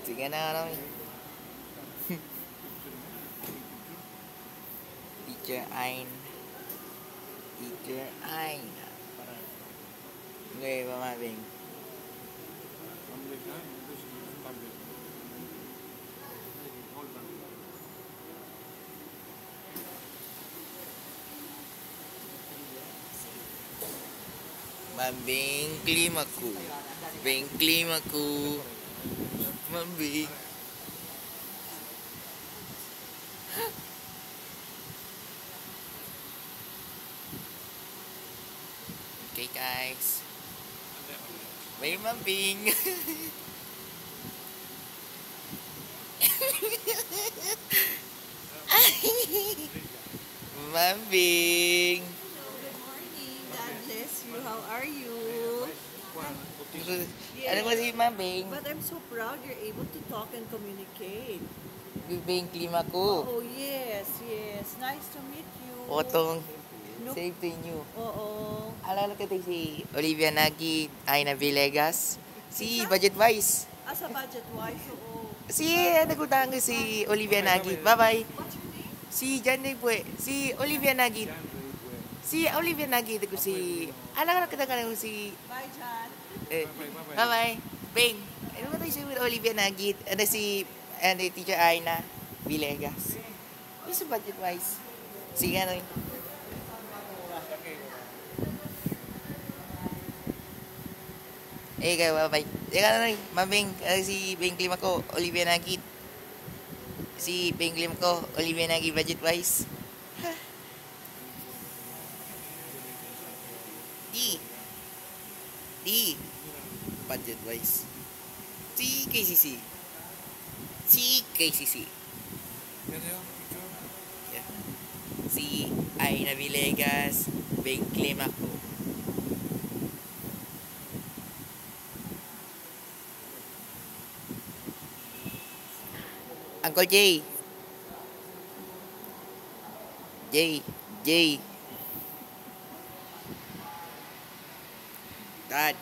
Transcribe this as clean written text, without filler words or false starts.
Sige na, ano. Teacher Ain. Teacher Ain. Okay, pamabing. Mambing klimaku. Bing klimaku. Mambing. Okay guys. May mambing. Mambing. Hello, good morning. God bless you. How are you? Ano ba si Mambing? But I'm so proud you're able to talk and communicate. Bing klimaku. Oh, yes, yes. Nice to meet you. Otong No. save to you. Oo. Alala ko tayo si Olivia Nagy, Aina Villegas, si Budget Wise. As a budget-wise, oo. Si nagutang ko si Olivia Nagy. Bye-bye. What's your name? Si Janay Pue. Si Olivia Nagy. Si Olivia Nagy. Ko si... Alala ko tayo ko si... Bye, John. Bye-bye. Bing. Ano ba tayo si Olivia Nagy? Ano si... Ano Teacher Aina Villegas. Ano si Budget Wise? Sige ano yun. Kayo, bye-bye. Teka na rin, Mambing, si Bing Klima ko, Olivia Nagy. Si Bing Klima ko, Olivia Nagy, Budget Wise. D. Budget Wise. Si KCC. Si KCC. Yeah. Si Aina Villegas, Bing Klima ko. Uncle Jay. Jay. Dad.